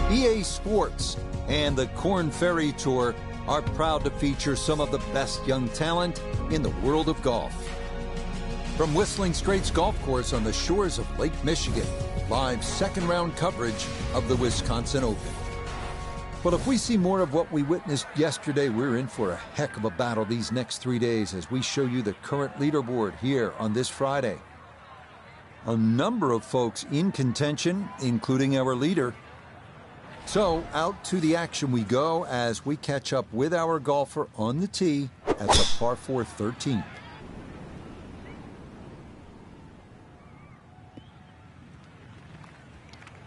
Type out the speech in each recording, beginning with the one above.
EA Sports and the Korn Ferry Tour are proud to feature some of the best young talent in the world of golf. From Whistling Straits Golf Course on the shores of Lake Michigan, live second round coverage of the Wisconsin Open. But if we see more of what we witnessed yesterday, we're in for a heck of a battle these next 3 days as we show you the current leaderboard here on this Friday. A number of folks in contention, including our leader. So, out to the action we go as we catch up with our golfer on the tee at the par 4 13th.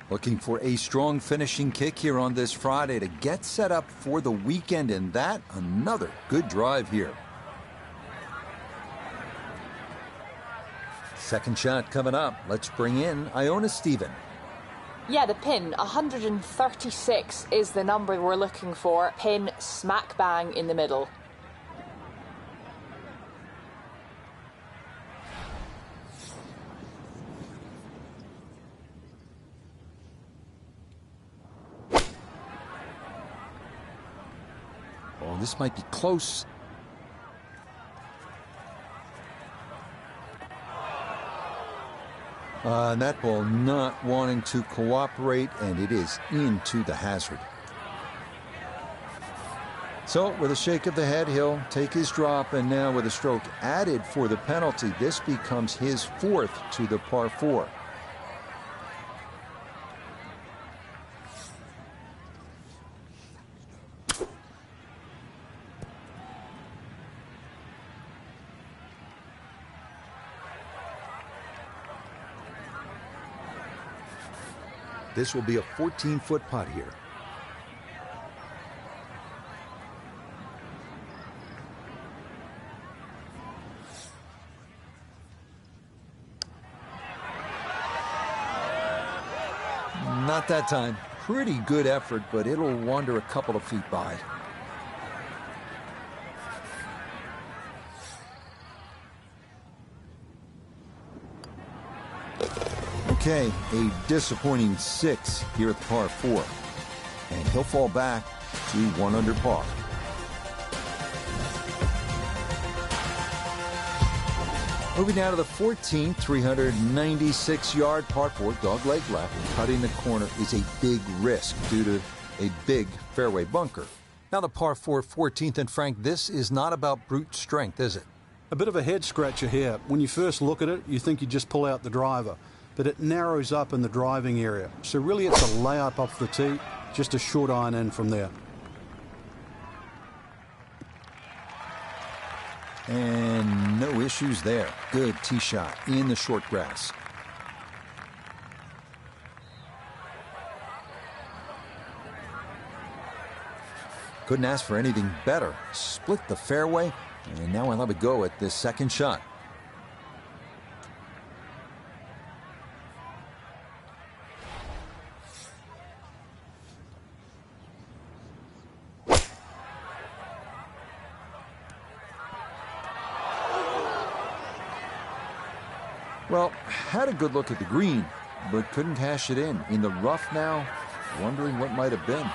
Looking for a strong finishing kick here on this Friday to get set up for the weekend, and that another good drive here. Second shot coming up. Let's bring in Iona Stephen. Yeah, the pin, 136 is the number we're looking for. Pin smack bang in the middle. Oh, this might be close. And that ball not wanting to cooperate, and it is into the hazard. So with a shake of the head, he'll take his drop, and now with a stroke added for the penalty, this becomes his fourth to the par 4. This will be a 14-foot putt here. Not that time. Pretty good effort, but it'll wander a couple of feet by. Okay, a disappointing 6 here at the par 4. And he'll fall back to 1 under par. Moving down to the 14th, 396-yard par 4, dogleg left. Cutting the corner is a big risk due to a big fairway bunker. Now the par 4 14th, and Frank, this is not about brute strength, is it? A bit of a head scratcher here. When you first look at it, you think you just pull out the driver, but it narrows up in the driving area. So really it's a layup off the tee, just a short iron in from there. And no issues there. Good tee shot in the short grass. Couldn't ask for anything better. Split the fairway, and now I'll have a go at this second shot. Well, had a good look at the green, but couldn't cash it in. In the rough now, wondering what might have been.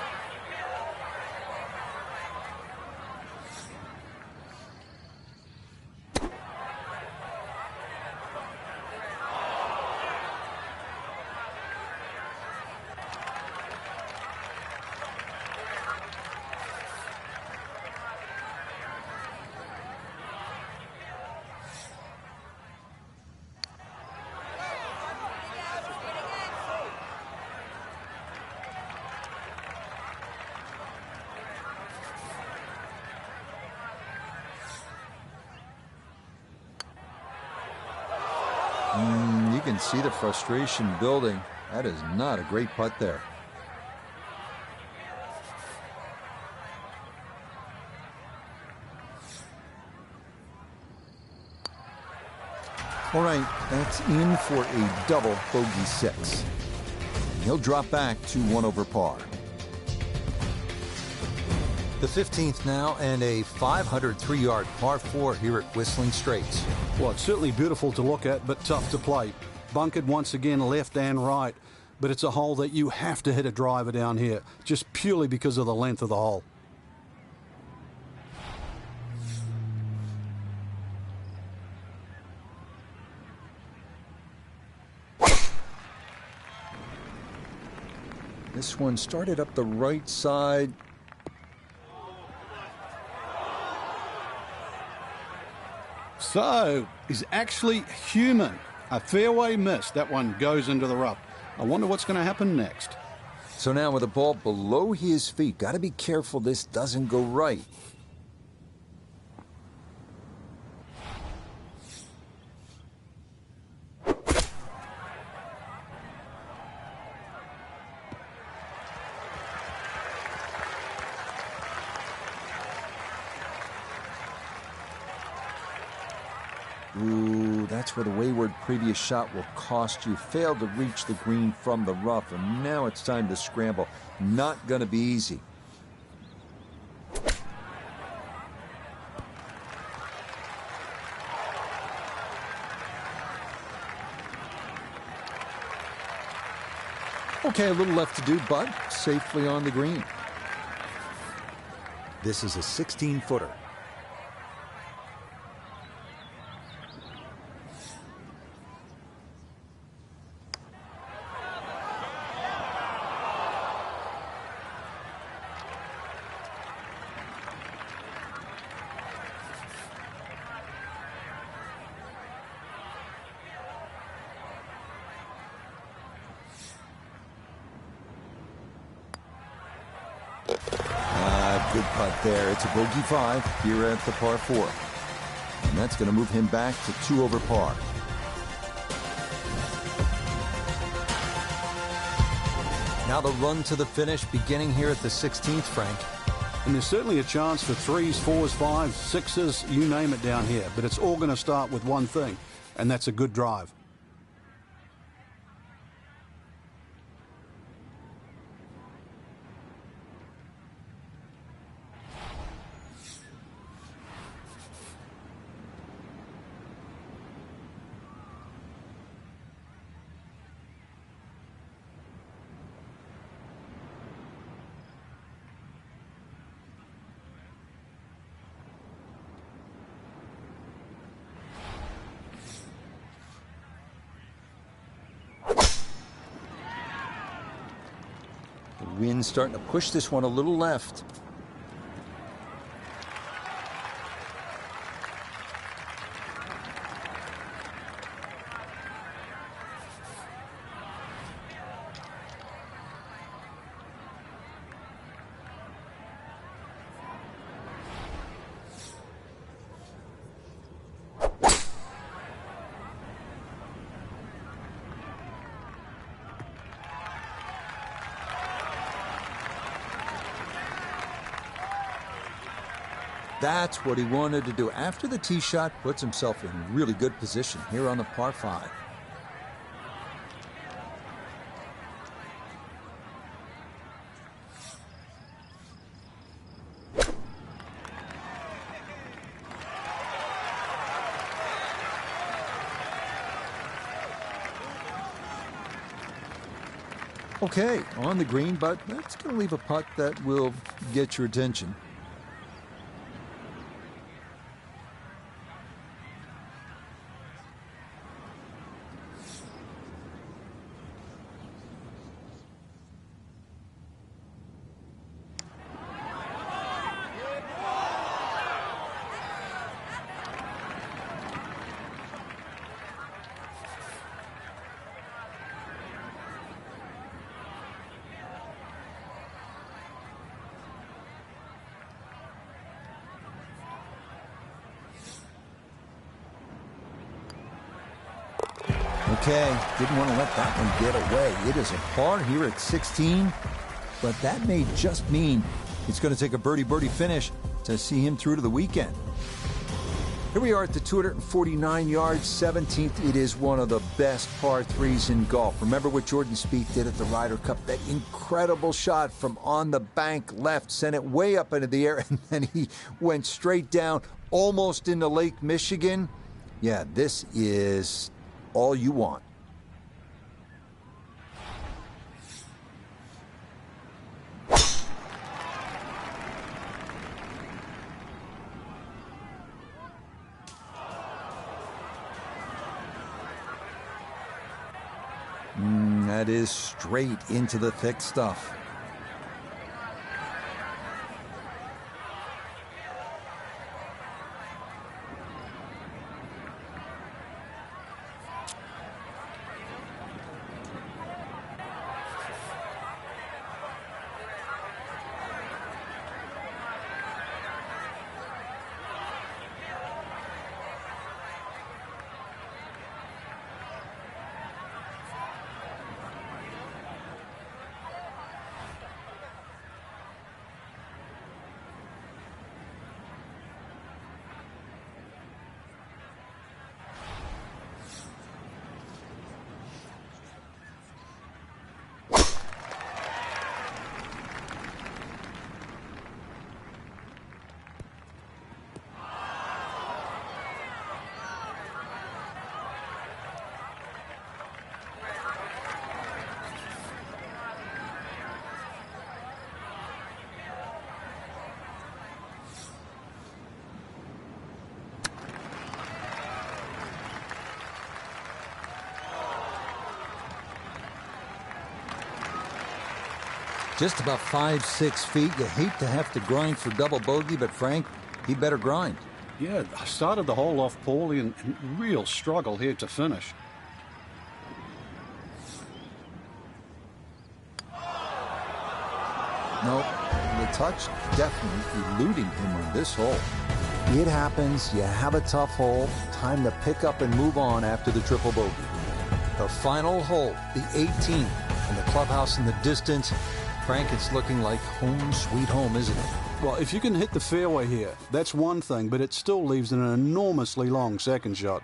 You can see the frustration building. That is not a great putt there. All right, that's in for a double bogey 6. And he'll drop back to 1 over par. The 15th now, and a 503-yard par 4 here at Whistling Straits. Well, it's certainly beautiful to look at, but tough to play. Bunkered once again, left and right. But it's a hole that you have to hit a driver down here, just purely because of the length of the hole. This one started up the right side. So, is actually human. A fairway miss. That one goes into the rough. I wonder what's going to happen next. So now with the ball below his feet, got to be careful this doesn't go right. Ooh, that's where the wayward previous shot will cost you. Failed to reach the green from the rough, and now it's time to scramble. Not going to be easy. Okay, a little left to do, but safely on the green. This is a 16-footer. Good putt there. It's a bogey 5 here at the par 4. And that's going to move him back to 2 over par. Now the run to the finish beginning here at the 16th, Frank. And there's certainly a chance for 3s, 4s, 5s, 6s, you name it down here. But it's all going to start with one thing, and that's a good drive. Wind starting to push this one a little left. That's what he wanted to do. After the tee shot, puts himself in really good position here on the par 5. Okay, on the green, but that's going to leave a putt that will get your attention. Okay, didn't want to let that one get away. It is a par here at 16, but that may just mean it's going to take a birdie-birdie finish to see him through to the weekend. Here we are at the 249 yards, 17th. It is one of the best par threes in golf. Remember what Jordan Spieth did at the Ryder Cup? That incredible shot from on the bank left, sent it way up into the air, and then he went straight down, almost into Lake Michigan. Yeah, this is all you want. That is straight into the thick stuff. Just about 5-6 feet. You hate to have to grind for double bogey, but Frank, he better grind. Yeah, I started the hole off poorly and real struggle here to finish. No, the touch definitely eluding him on this hole. It happens. You have a tough hole. Time to pick up and move on after the triple bogey. The final hole, the 18th, and the clubhouse in the distance. Frank, it's looking like home sweet home, isn't it? Well, if you can hit the fairway here, that's one thing, but it still leaves an enormously long second shot.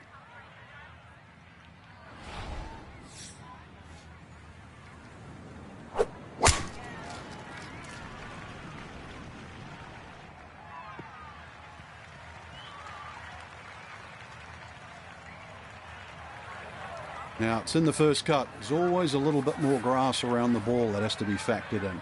Now, it's in the first cut. There's always a little bit more grass around the ball that has to be factored in.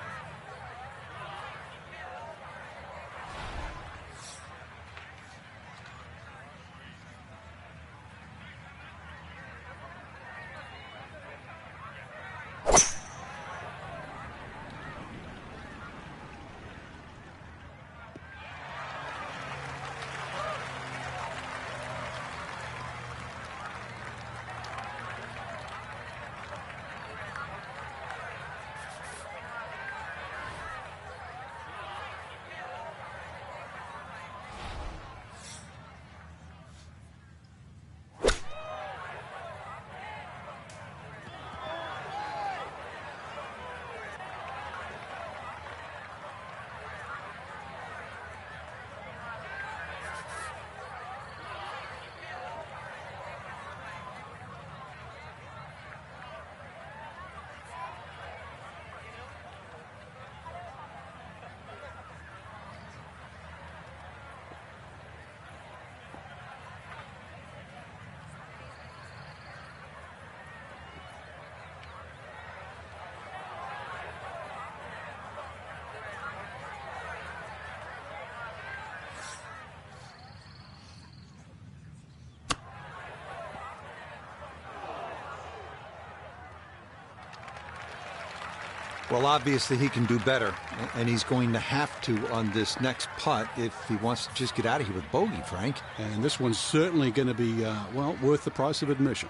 Well, obviously he can do better, and he's going to have to on this next putt if he wants to just get out of here with bogey, Frank. And this one's certainly going to be, well, worth the price of admission.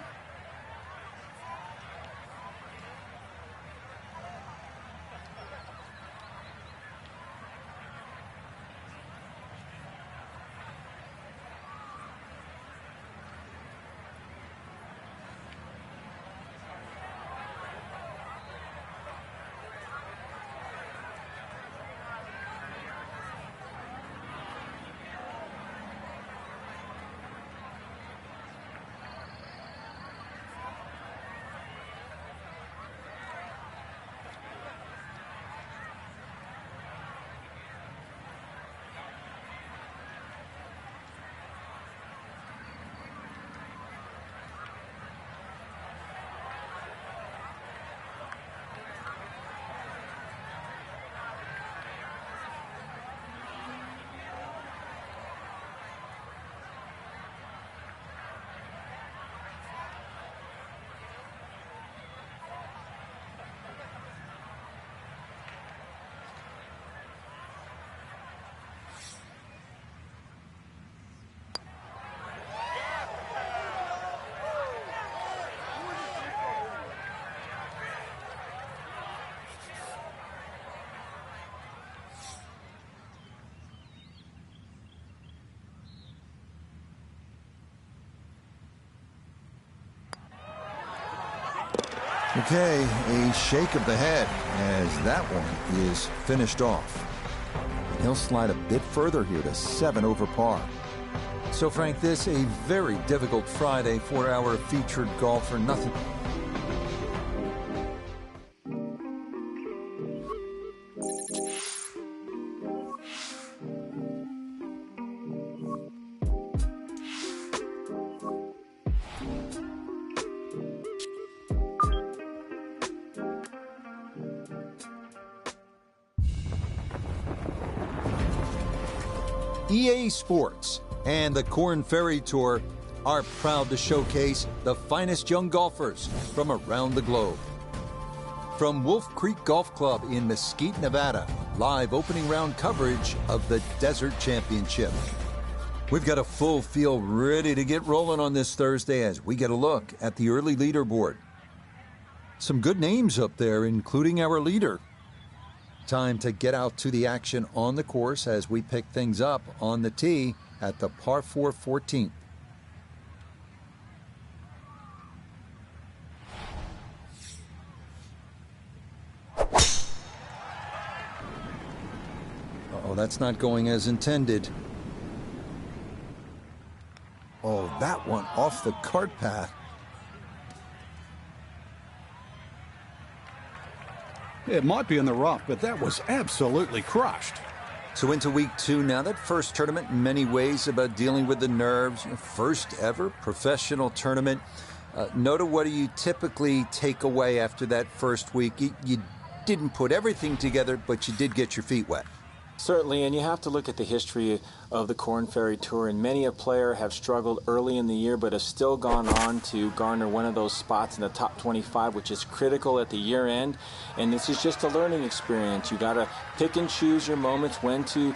Okay, a shake of the head as that one is finished off. He'll slide a bit further here to 7 over par. So, Frank, this a very difficult Friday for our featured golfer. Nothing. EA Sports and the Korn Ferry Tour are proud to showcase the finest young golfers from around the globe. From Wolf Creek Golf Club in Mesquite, Nevada, live opening round coverage of the Desert Championship. We've got a full field ready to get rolling on this Thursday as we get a look at the early leaderboard. Some good names up there, including our leader. Time to get out to the action on the course as we pick things up on the tee at the par 4 14th. Uh-oh, that's not going as intended. Oh, that one off the cart path. It might be in the rough, but that was absolutely crushed. So into week 2 now. That first tournament in many ways about dealing with the nerves. First ever professional tournament. Nota, what do you typically take away after that first week? You didn't put everything together, but you did get your feet wet. Certainly, and you have to look at the history of the Korn Ferry Tour, and many a player have struggled early in the year but have still gone on to garner one of those spots in the top 25, which is critical at the year end. And this is just a learning experience. You got to pick and choose your moments, when to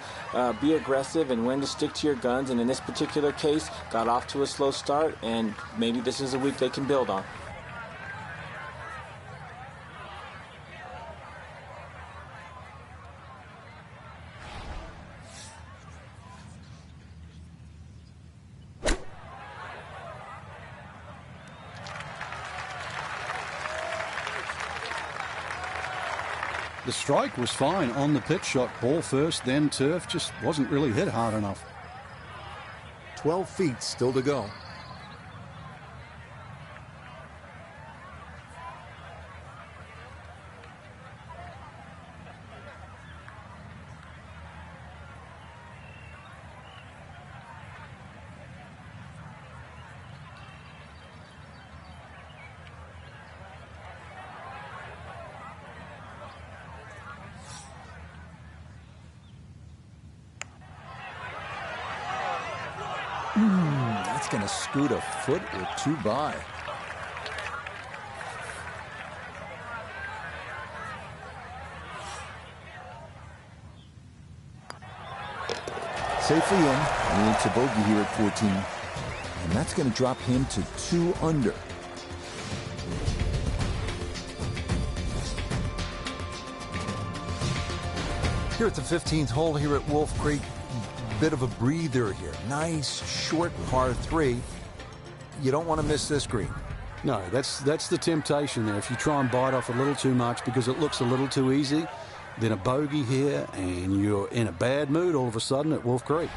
be aggressive and when to stick to your guns. And in this particular case, got off to a slow start, and maybe this is a week they can build on. The strike was fine on the pitch shot. Ball first, then turf. Just wasn't really hit hard enough. 12 feet still to go. That's going to scoot a foot or two by. Safely in. It's a bogey here at 14. And that's going to drop him to 2 under. Here at the 15th hole here at Wolf Creek. Bit of a breather here. Nice short par 3. You don't want to miss this green. No, that's the temptation there. If you try and bite off a little too much because it looks a little too easy, then a bogey here and you're in a bad mood all of a sudden at Wolf Creek.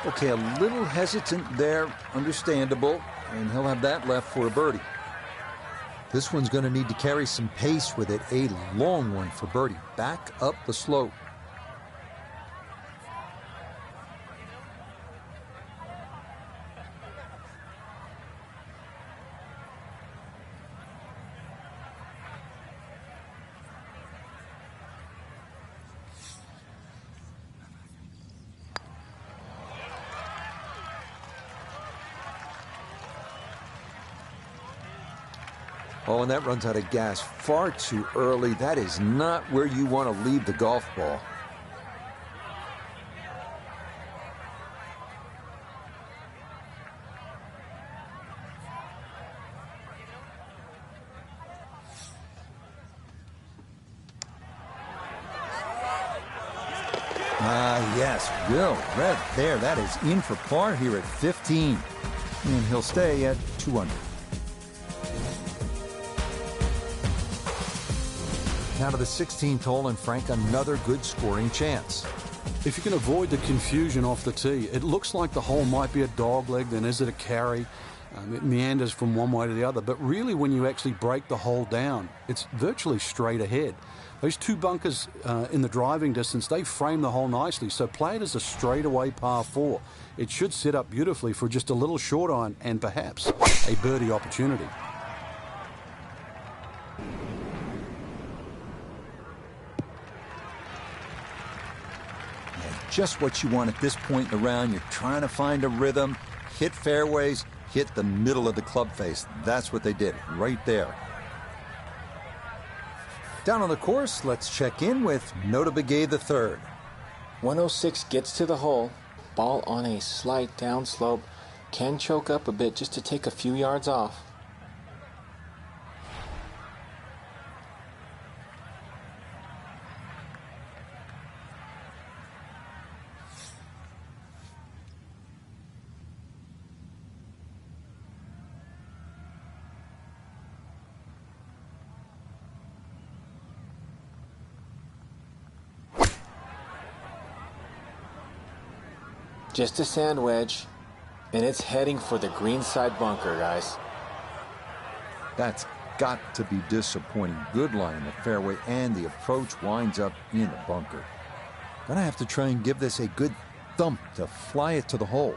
Okay, a little hesitant there, understandable, and he'll have that left for a birdie. This one's going to need to carry some pace with it, a long one for birdie, back up the slope. Oh, and that runs out of gas far too early. That is not where you want to leave the golf ball. Yes, Will, right there. That is in for par here at 15. And he'll stay at 2 under. Now to the 16th hole, and Frank, another good scoring chance. If you can avoid the confusion off the tee, it looks like the hole might be a dog leg, then is it a carry? It meanders from one way to the other, but really when you actually break the hole down, it's virtually straight ahead. Those 2 bunkers in the driving distance, they frame the hole nicely, so play it as a straightaway par 4. It should set up beautifully for just a little short iron and perhaps a birdie opportunity. Just what you want at this point in the round. You're trying to find a rhythm, hit fairways, hit the middle of the club face. That's what they did right there. Down on the course, let's check in with Pga III. 106 gets to the hole. Ball on a slight downslope. Can choke up a bit just to take a few yards off. Just a sand wedge, and it's heading for the greenside bunker, guys. That's got to be disappointing. Good line in the fairway, and the approach winds up in the bunker. Gonna have to try and give this a good thump to fly it to the hole.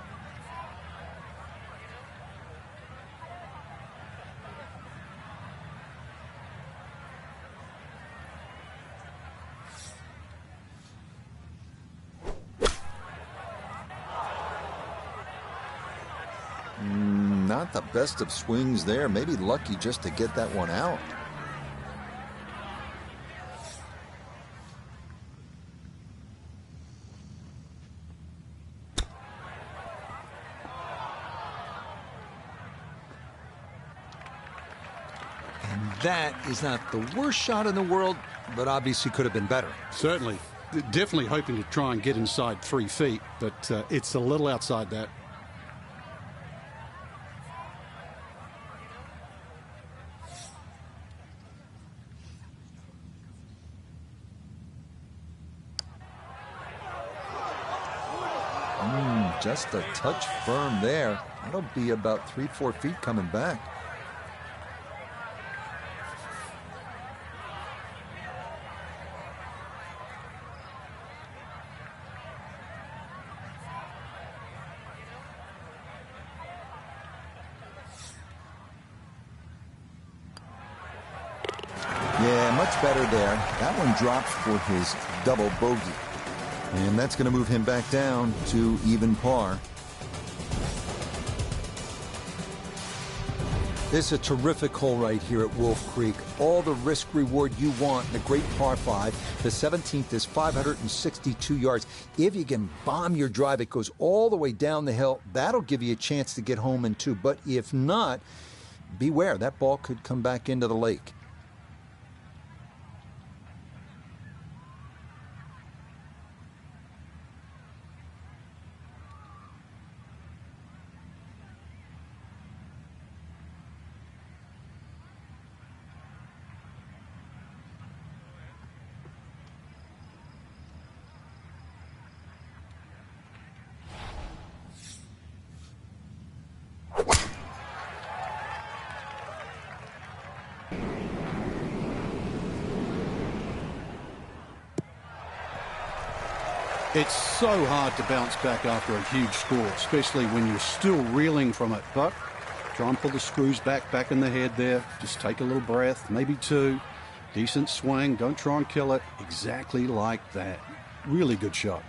Not the best of swings there. Maybe lucky just to get that one out. And that is not the worst shot in the world, but obviously could have been better. Certainly. Definitely hoping to try and get inside 3 feet, but it's a little outside that. Just a touch firm there. That'll be about 3-4 feet coming back. Yeah, much better there. That one drops for his double bogey. And that's going to move him back down to even par. This is a terrific hole right here at Wolf Creek. All the risk reward you want in a great par 5. The 17th is 562 yards. If you can bomb your drive, it goes all the way down the hill. That'll give you a chance to get home in 2. But if not, beware. That ball could come back into the lake. It's so hard to bounce back after a huge score, especially when you're still reeling from it. But try and pull the screws back in the head there. Just take a little breath, maybe 2. Decent swing. Don't try and kill it. Exactly like that. Really good shot.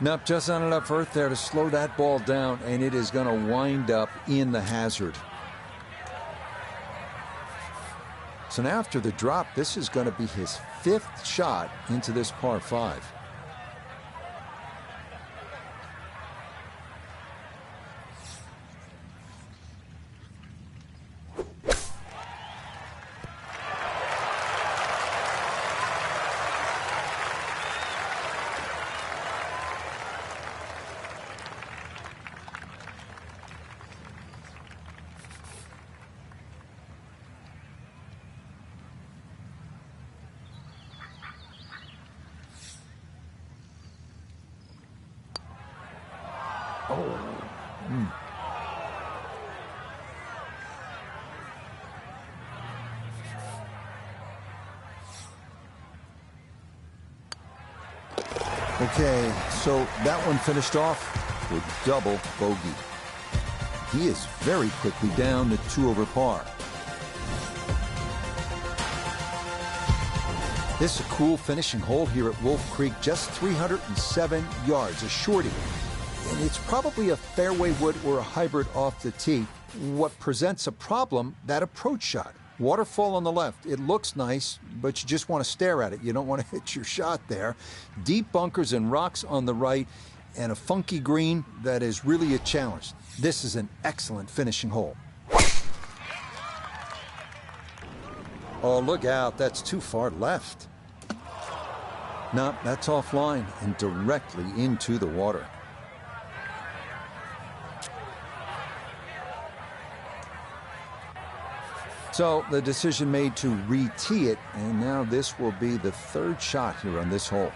Nope, just not enough earth there to slow that ball down, and it is going to wind up in the hazard. So now after the drop, this is going to be his 5th shot into this par 5. Okay, so that one finished off with double bogey. He is very quickly down to 2 over par. This is a cool finishing hole here at Wolf Creek, just 307 yards, a shorty. And it's probably a fairway wood or a hybrid off the tee. What presents a problem, that approach shot. Waterfall on the left. It looks nice, but you just want to stare at it. You don't want to hit your shot there. Deep bunkers and rocks on the right, and a funky green that is really a challenge. This is an excellent finishing hole. Oh, look out. That's too far left. No, that's offline and directly into the water. So the decision made to re-tee it, and now this will be the 3rd shot here on this hole.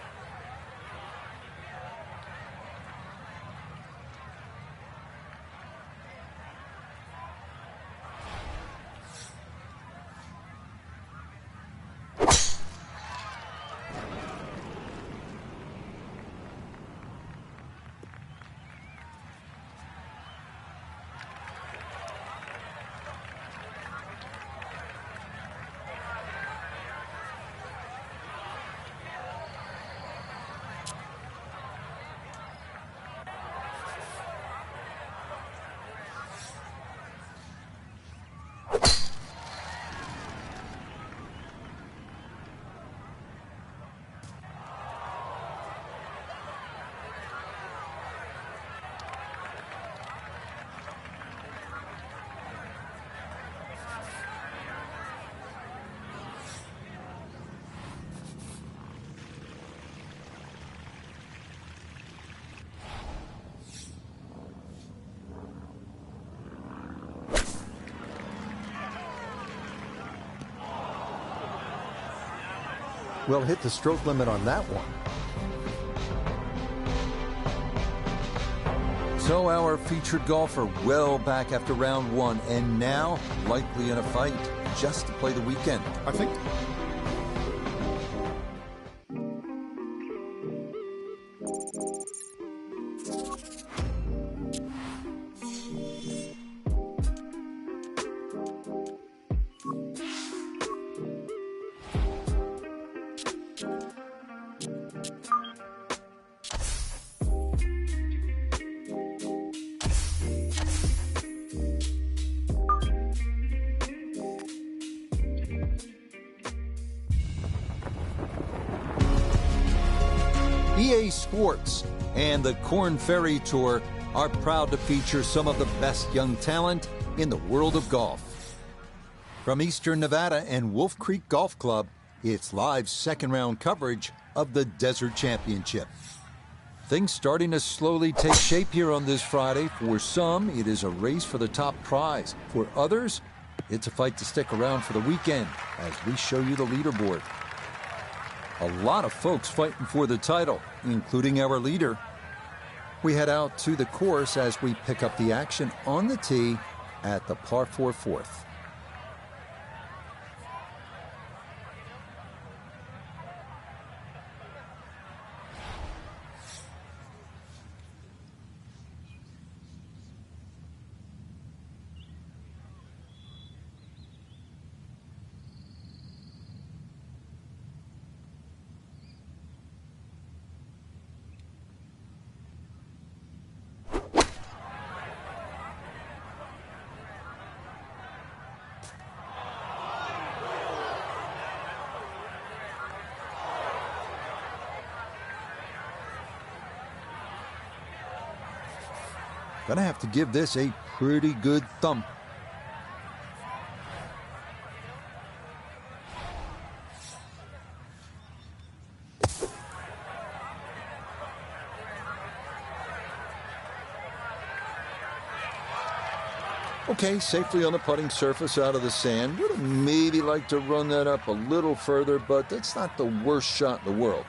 Well, hit the stroke limit on that one. So our featured golfer well back after round 1, and now likely in a fight just to play the weekend. I think. EA Sports and the Korn Ferry Tour are proud to feature some of the best young talent in the world of golf. From Eastern Nevada and Wolf Creek Golf Club, it's live second-round coverage of the Desert Championship. Things starting to slowly take shape here on this Friday. For some, it is a race for the top prize. For others, it's a fight to stick around for the weekend as we show you the leaderboard. A lot of folks fighting for the title, including our leader. We head out to the course as we pick up the action on the tee at the par 4 fourth. Gonna have to give this a pretty good thump. Okay, safely on the putting surface out of the sand. Would have maybe liked to run that up a little further, but that's not the worst shot in the world.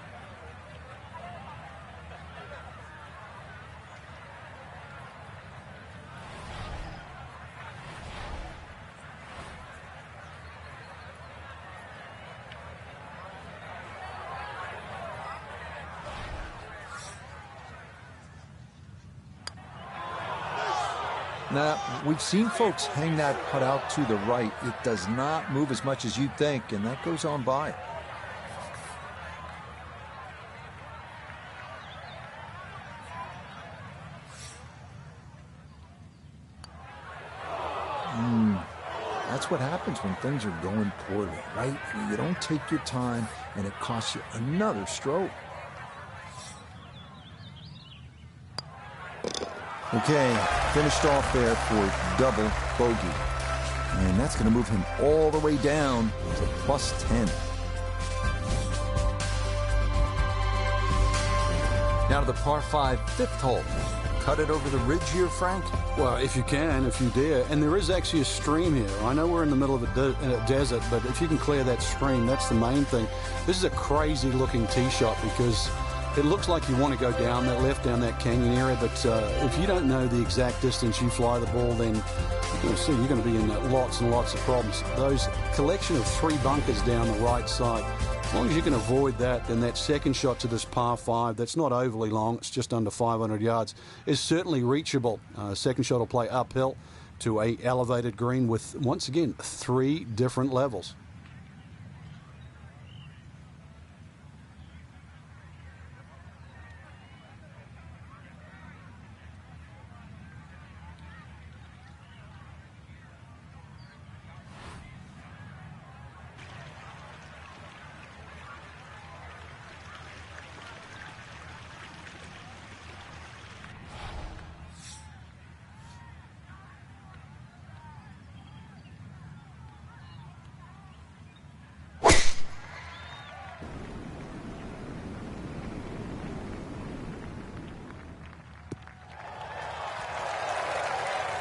Now, we've seen folks hang that putt out to the right. It does not move as much as you'd think, and that goes on by. That's what happens when things are going poorly, right? You don't take your time, and it costs you another stroke. Okay, finished off there for double bogey. And that's going to move him all the way down to +10. Now to the par 5 fifth hole. Cut it over the ridge here, Frank? Well, if you can, if you dare. And there is actually a stream here. I know we're in the middle of a desert, but if you can clear that stream, that's the main thing. This is a crazy-looking tee shot because it looks like you want to go down that left, down that canyon area, but if you don't know the exact distance you fly the ball, then you're going to be in lots and lots of problems. Those collection of 3 bunkers down the right side, as long as you can avoid that, then that second shot to this par 5, that's not overly long, it's just under 500 yards, is certainly reachable. Second shot will play uphill to a elevated green with, once again, 3 different levels.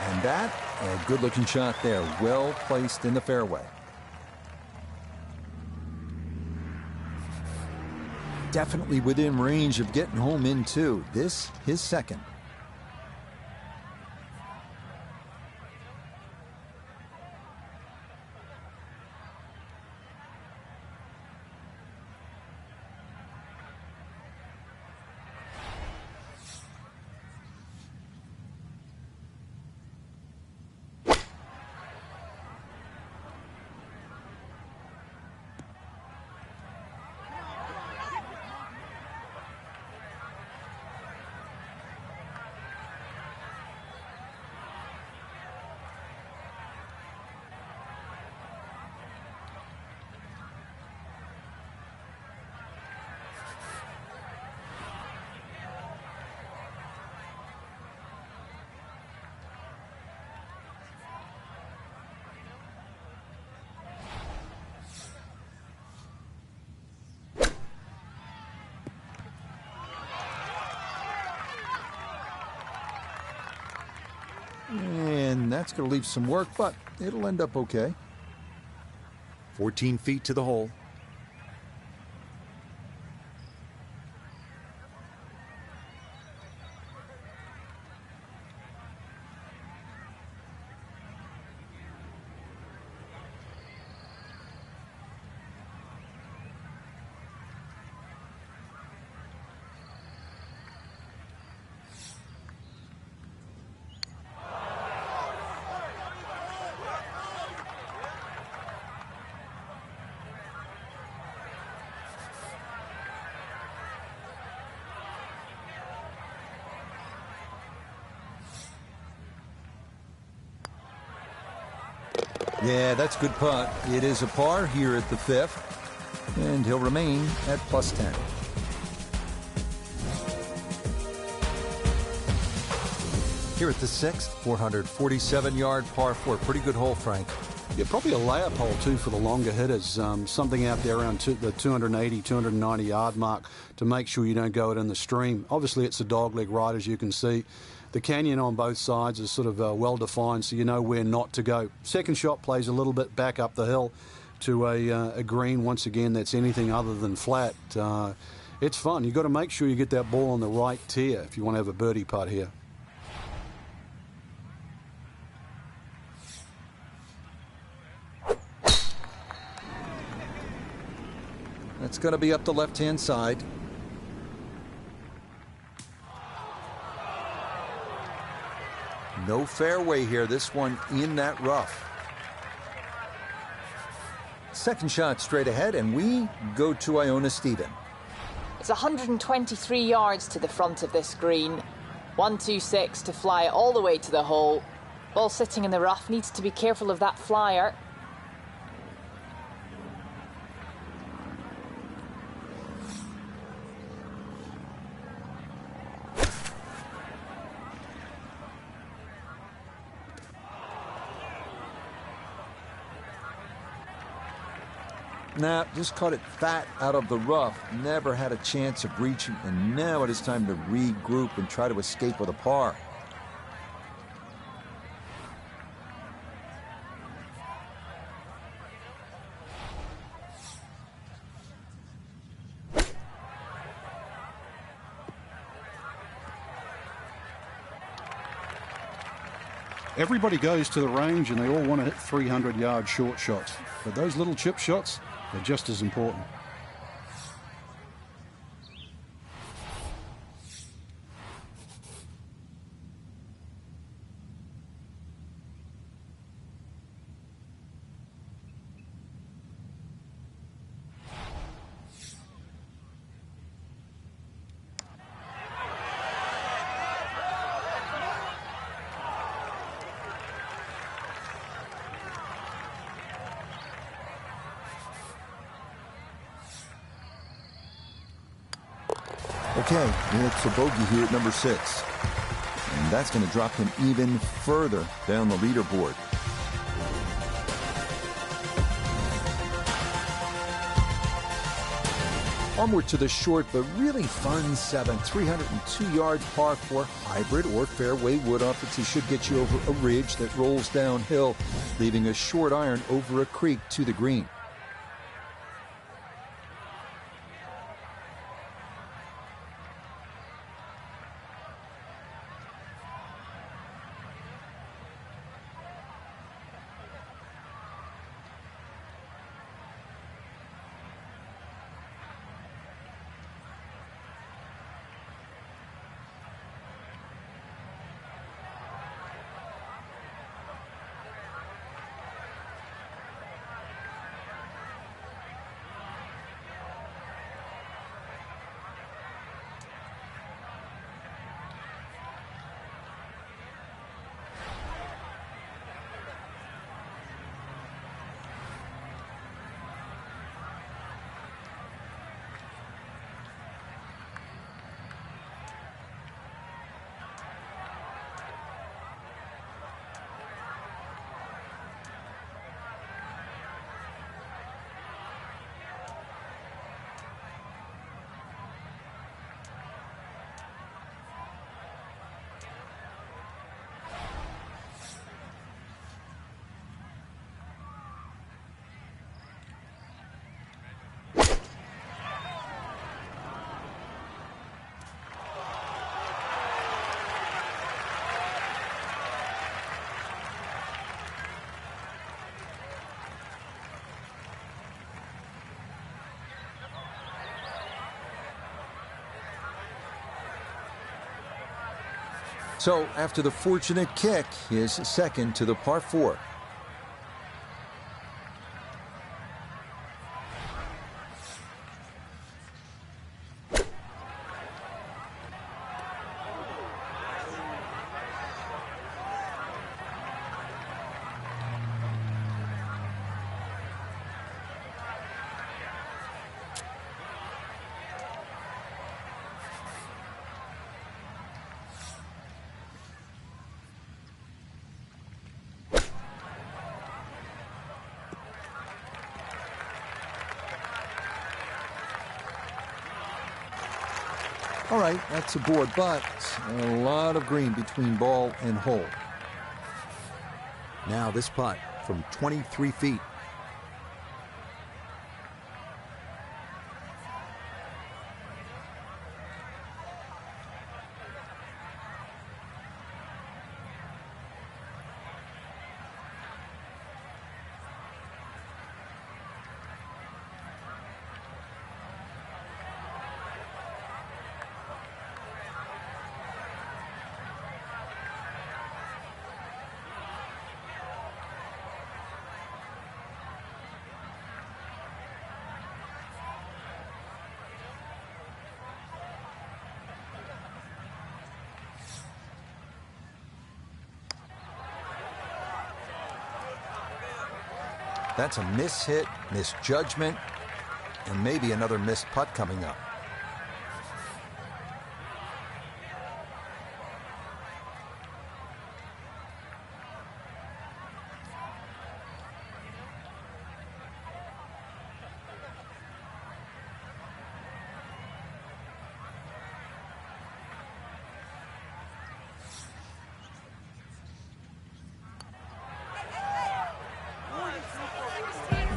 And that, a good-looking shot there, well placed in the fairway. Definitely within range of getting home in two. This, his second. And that's going to leave some work, but it'll end up okay. 14 feet to the hole. Yeah, that's a good putt. It is a par here at the 5th, and he'll remain at +10. Here at the 6th, 447-yard par 4. Pretty good hole, Frank. Yeah, probably a layup hole, too, for the longer hitters. Something out there around the 280, 290-yard mark to make sure you don't go it in the stream. Obviously, it's a dogleg right, as you can see. The canyon on both sides is sort of well-defined, so you know where not to go. Second shot plays a little bit back up the hill to a green, once again, that's anything other than flat. It's fun. You've got to make sure you get that ball on the right tier if you want to have a birdie putt here. That's going to be up the left-hand side. No fairway here. This one in that rough. Second shot straight ahead, and we go to Iona Stephen. It's 123 yards to the front of this green. 126 to fly it all the way to the hole. Ball sitting in the rough, needs to be careful of that flyer. Nah, just caught it fat out of the rough. Never had a chance of reaching, and now it is time to regroup and try to escape with a par. Everybody goes to the range and they all want to hit 300-yard short shots. But those little chip shots are just as important. Okay, it's a bogey here at number 6. And that's going to drop him even further down the leaderboard. Onward to the short but really fun 7th, 302-yard par 4 hybrid or fairway wood off the tee. Should get you over a ridge that rolls downhill, leaving a short iron over a creek to the green. So after the fortunate kick, his second to the par 4. All right, that's a board, but a lot of green between ball and hole. Now this putt from 23 feet. That's a miss-hit, misjudgment, and maybe another missed putt coming up.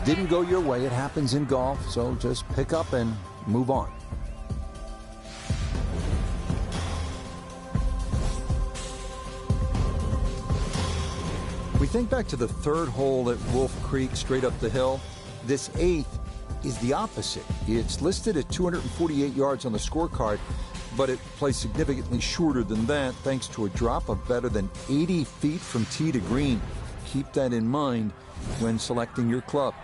Didn't go your way. It happens in golf, so just pick up and move on. We think back to the third hole at Wolf Creek, straight up the hill. This eighth is the opposite. It's listed at 248 yards on the scorecard, but it plays significantly shorter than that thanks to a drop of better than 80 feet from tee to green. Keep that in mind when selecting your club.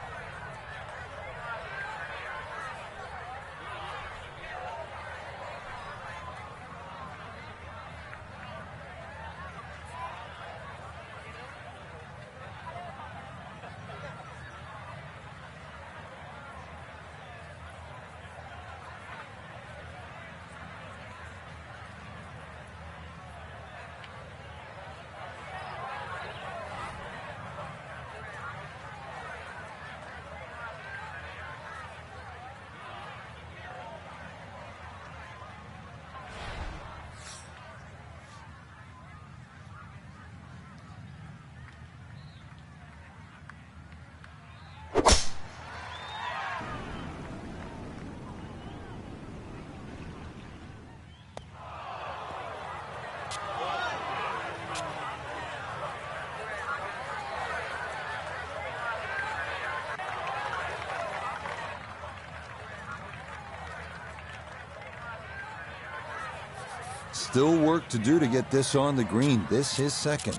Still work to do to get this on the green. This is second.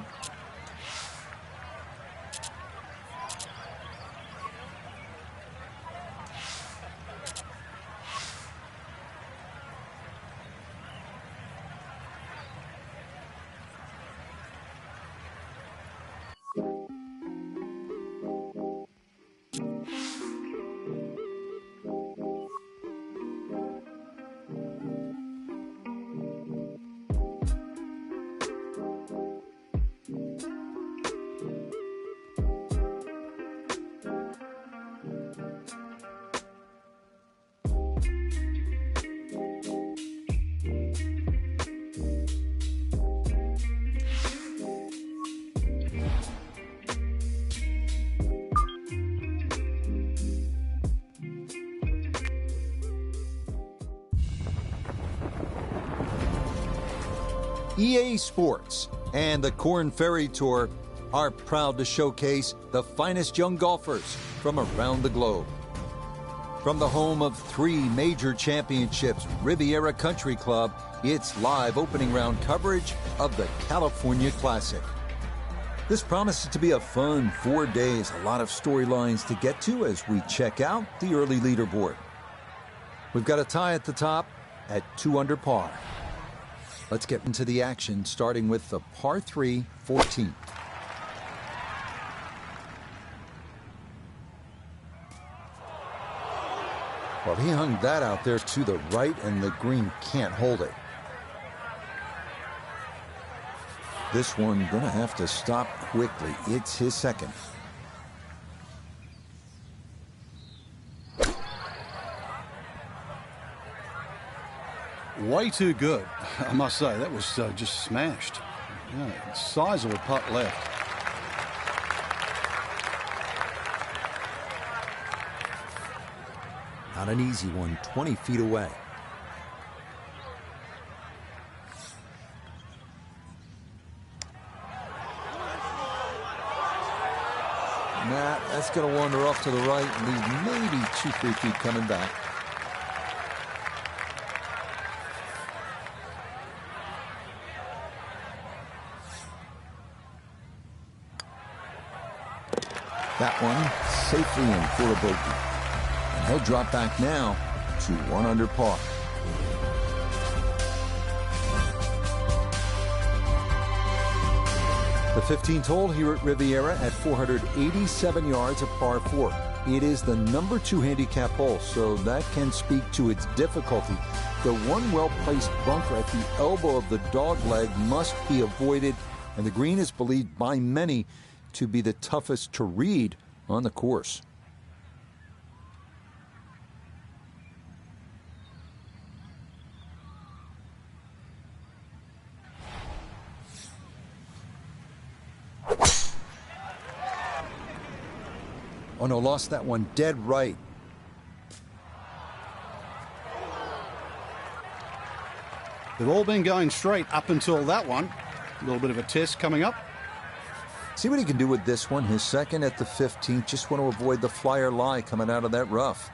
EA Sports and the Korn Ferry Tour are proud to showcase the finest young golfers from around the globe. From the home of 3 major championships, Riviera Country Club, it's live opening round coverage of the California Classic. This promises to be a fun 4 days, a lot of storylines to get to as we check out the early leaderboard. We've got a tie at the top at 2 under par. Let's get into the action, starting with the par 3 14th. Well, he hung that out there to the right, and the green can't hold it. This one gonna have to stop quickly. It's his second. way too good. I must say, that was just smashed. Yeah, size of a putt left. Not an easy one, 20 feet away. Matt, that's going to wander off to the right and leave maybe 2-3 feet coming back. That one safely in for a bogey. And he'll drop back now to 1 under par. The 15th hole here at Riviera at 487 yards, a par 4. It is the number 2 handicap hole, so that can speak to its difficulty. The one well-placed bunker at the elbow of the dogleg must be avoided, and the green is believed by many to be the toughest to read on the course. Oh no, lost that one dead right. They've all been going straight up until that one. A little bit of a test coming up. See what he can do with this one. His second at the 15th. Just want to avoid the flyer lie coming out of that rough.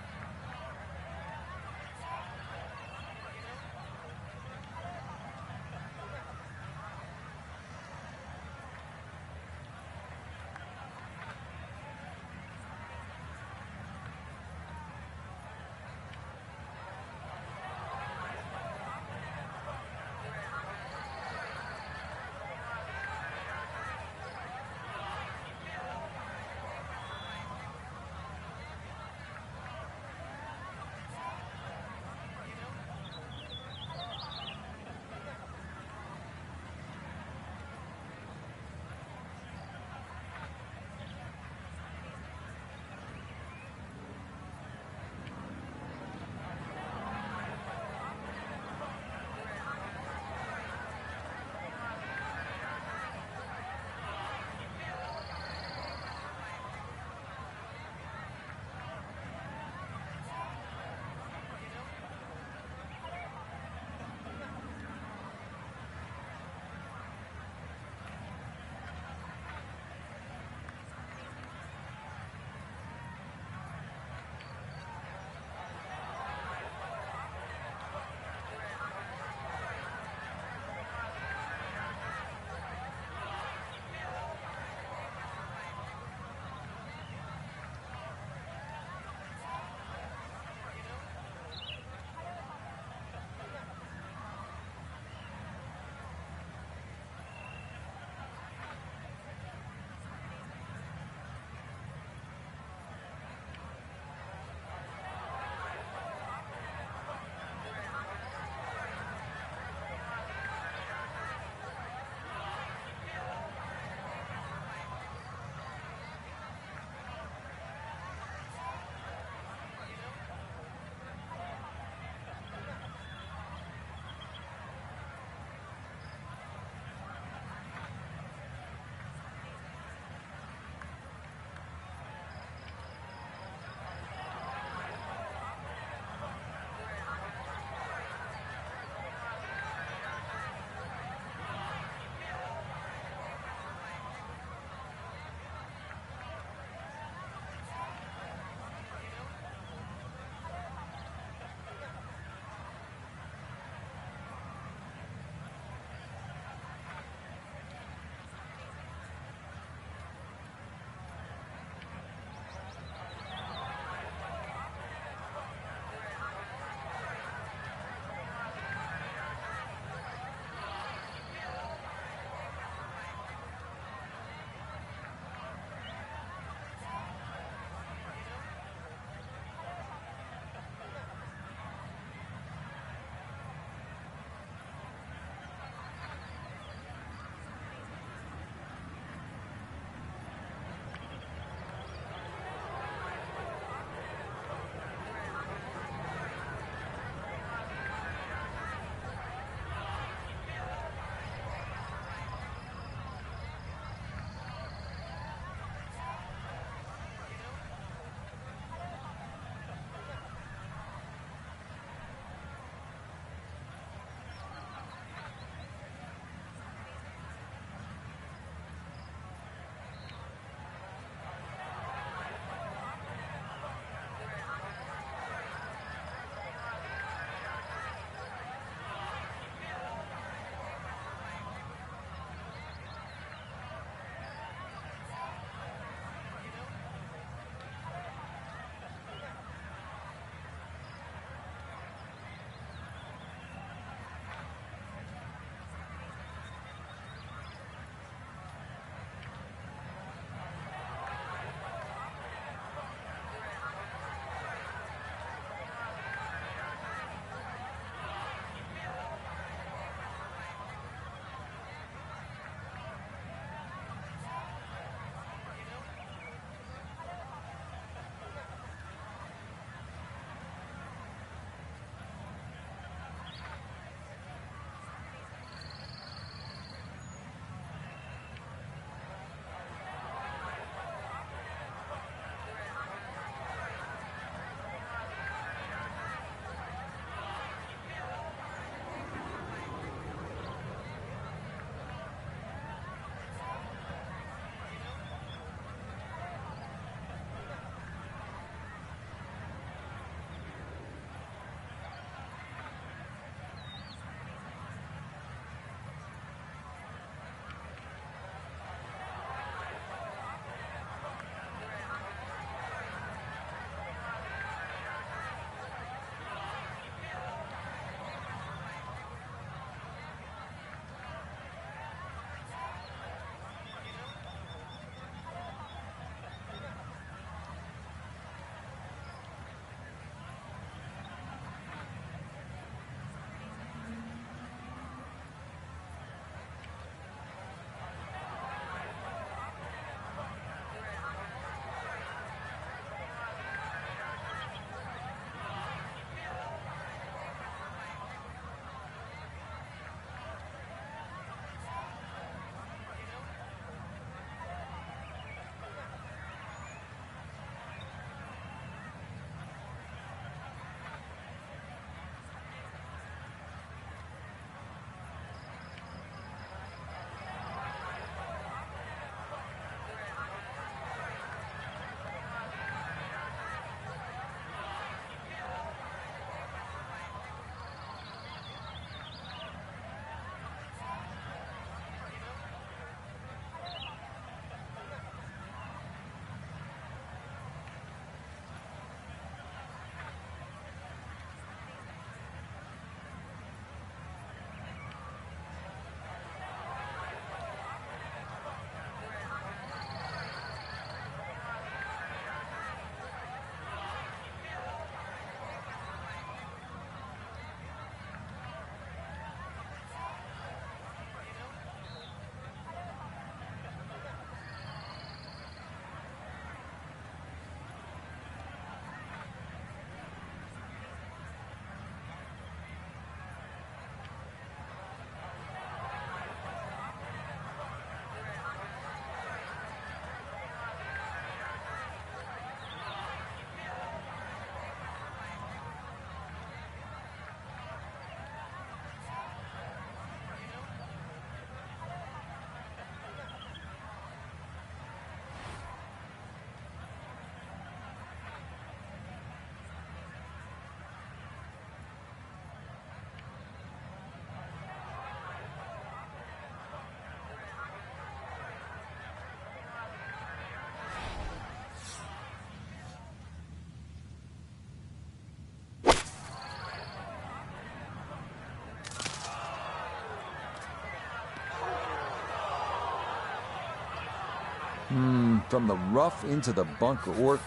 From the rough into the bunker, or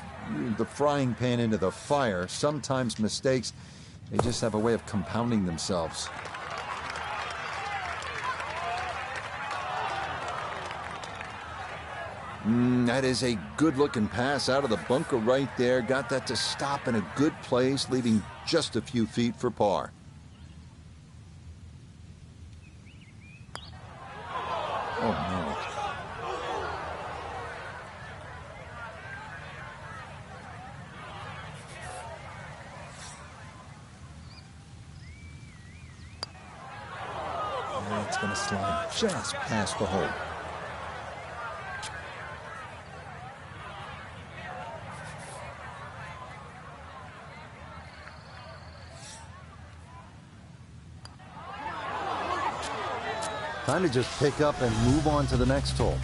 the frying pan into the fire. Sometimes mistakes, they just have a way of compounding themselves. That is a good-looking pass out of the bunker right there. Got that to stop in a good place, leaving just a few feet for par. Oh, no. It's going to slide just past the hole. Time to just pick up and move on to the next hole.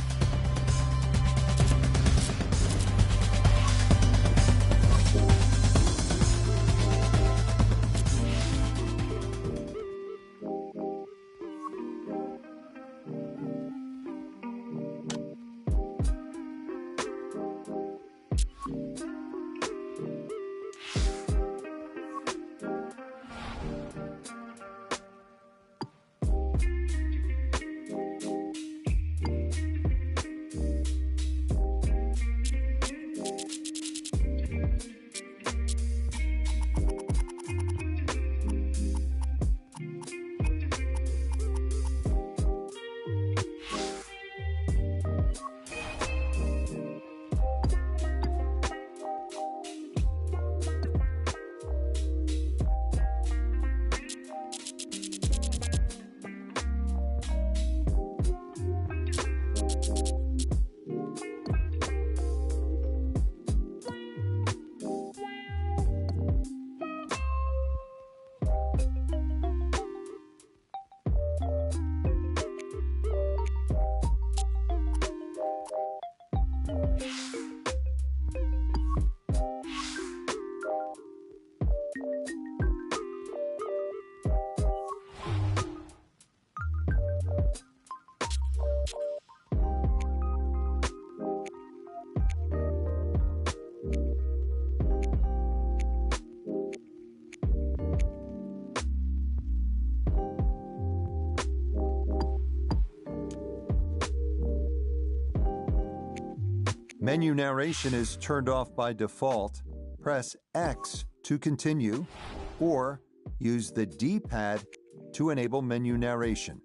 Menu narration is turned off by default. Press X to continue, or use the D-pad to enable menu narration.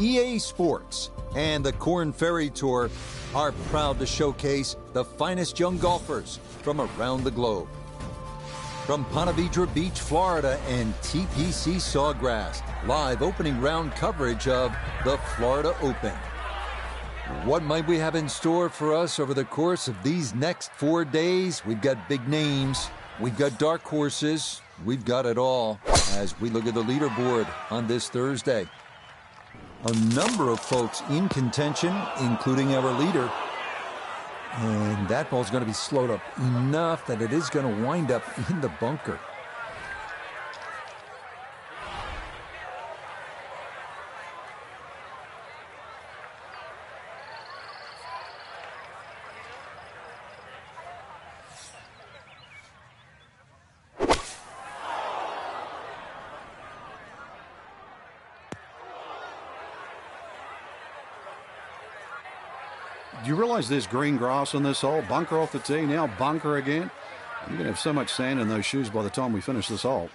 EA Sports and the Korn Ferry Tour are proud to showcase the finest young golfers from around the globe. From Ponte Vedra Beach, Florida, and TPC Sawgrass, live opening round coverage of the Florida Open. What might we have in store for us over the course of these next 4 days? We've got big names, we've got dark horses, we've got it all as we look at the leaderboard on this Thursday. A number of folks in contention, including our leader. And that ball's going to be slowed up enough that it is going to wind up in the bunker. Do you realize there's green grass on this hole? Bunker off the tee, now bunker again. You're going to have so much sand in those shoes by the time we finish this hole.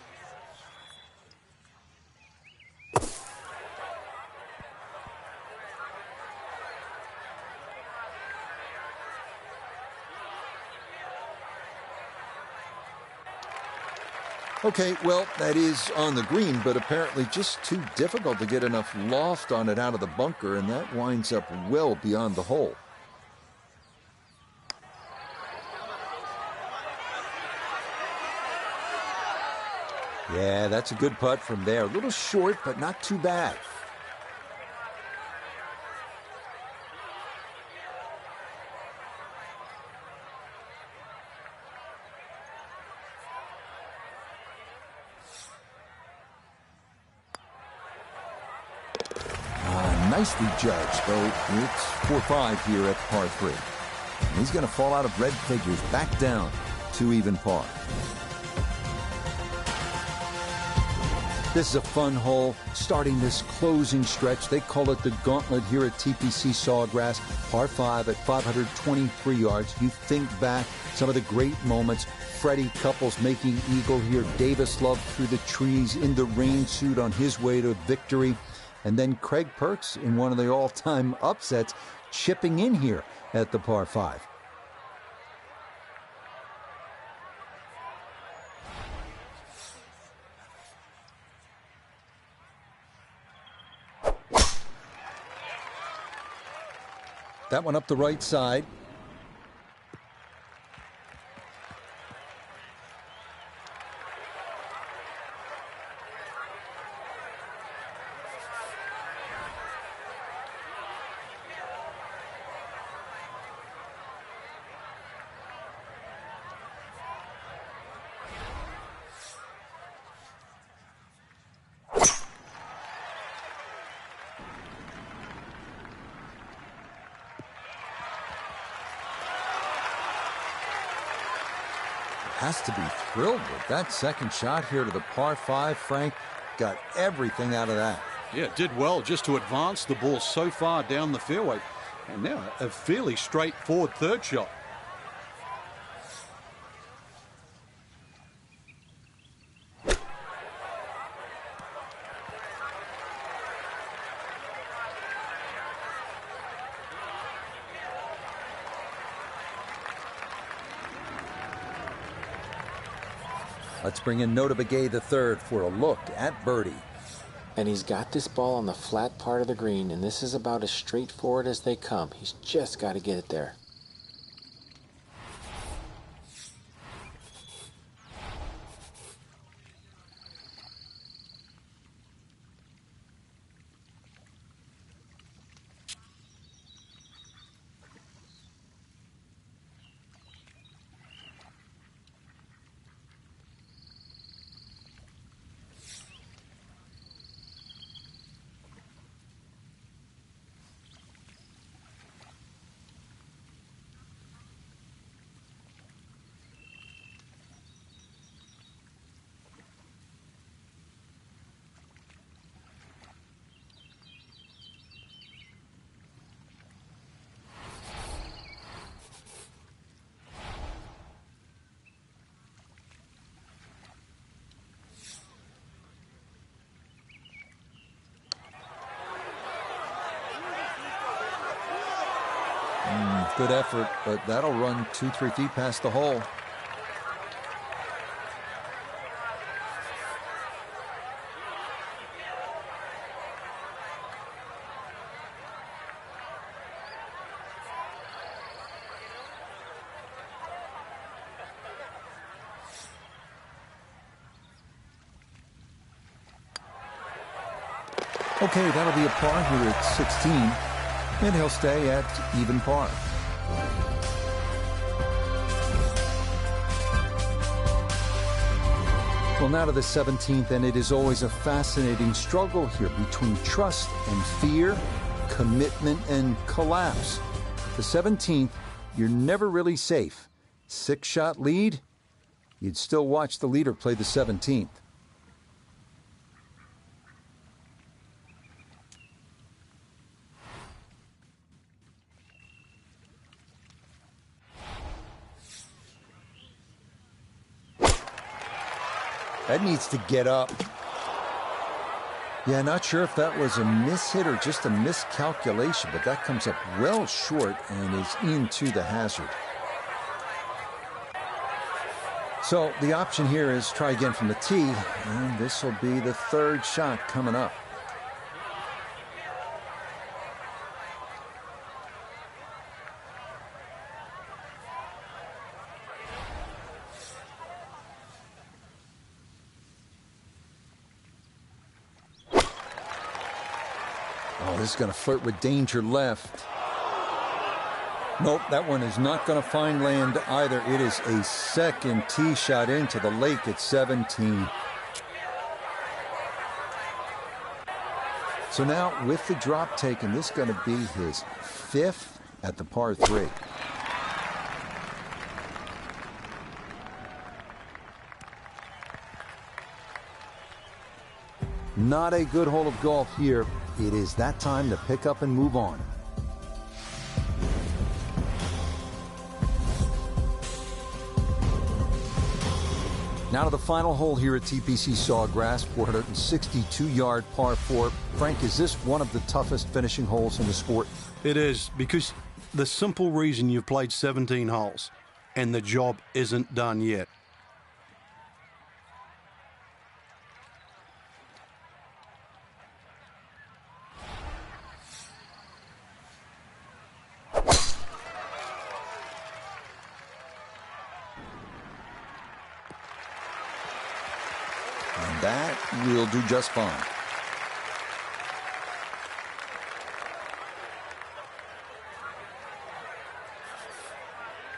Okay, well, that is on the green, but apparently just too difficult to get enough loft on it out of the bunker, and that winds up well beyond the hole. Yeah, that's a good putt from there. A little short, but not too bad. Nicely judged, though it's 4-5 here at par 3. And he's going to fall out of red figures back down to even par. This is a fun hole, starting this closing stretch. They call it the gauntlet here at TPC Sawgrass. Par 5 at 523 yards. You think back some of the great moments. Freddie Couples making eagle here. Davis Love through the trees in the rain suit on his way to victory. And then Craig Perks in one of the all-time upsets, chipping in here at the par 5. That one up the right side. Has to be thrilled with that second shot here to the par 5. Frank got everything out of that. Yeah, did well just to advance the ball so far down the fairway. And now a fairly straightforward third shot. Let's bring in Nota Begay III for a look at birdie. And he's got this ball on the flat part of the green, and this is about as straightforward as they come. He's just got to get it there. Good effort, but that'll run 2-3 feet past the hole. Okay, that'll be a par here at 16, and he'll stay at even par. Well, now to the 17th, and it is always a fascinating struggle here between trust and fear, commitment and collapse. The 17th, you're never really safe. 6-shot lead, you'd still watch the leader play the 17th. That needs to get up. Yeah, not sure if that was a mishit or just a miscalculation, but that comes up well short and is into the hazard. So the option here is try again from the tee, and this will be the third shot coming up. Oh, this is going to flirt with danger left. Nope, that one is not going to find land either. It is a second tee shot into the lake at 17. So now with the drop taken, this is going to be his 5th at the par 3. Not a good hole of golf here. It is that time to pick up and move on. Now to the final hole here at TPC Sawgrass, 462-yard par 4. Frank, is this one of the toughest finishing holes in the sport? It is, because the simple reason you've played 17 holes and the job isn't done yet. And that will do just fine.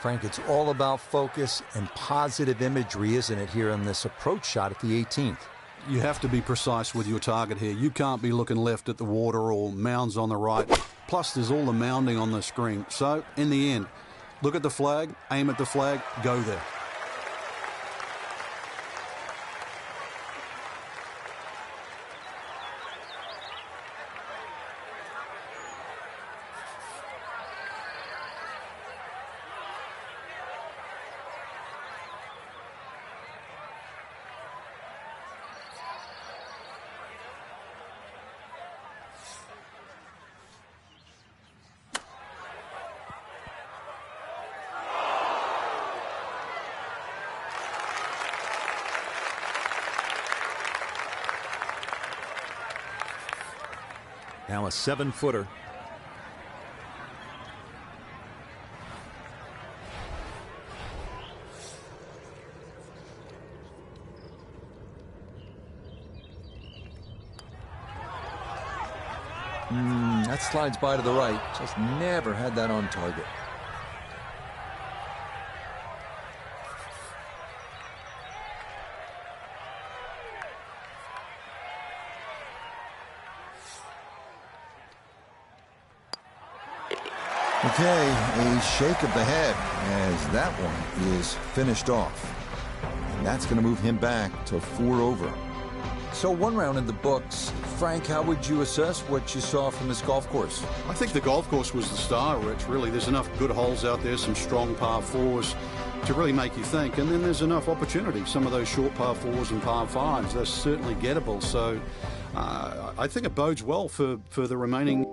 Frank, it's all about focus and positive imagery, isn't it, here on this approach shot at the 18th? You have to be precise with your target here. You can't be looking left at the water or mounds on the right. Plus, there's all the mounding on the screen. So, in the end, look at the flag, aim at the flag, go there. Now a 7-footer. That slides by to the right. Just never had that on target. Okay, a shake of the head as that one is finished off. And that's going to move him back to 4 over. So 1 round in the books. Frank, how would you assess what you saw from this golf course? I think the golf course was the star, Rich. Really, there's enough good holes out there, some strong par 4s to really make you think. And then there's enough opportunity. Some of those short par 4s and par 5s, they're certainly gettable. So I think it bodes well for the remaining.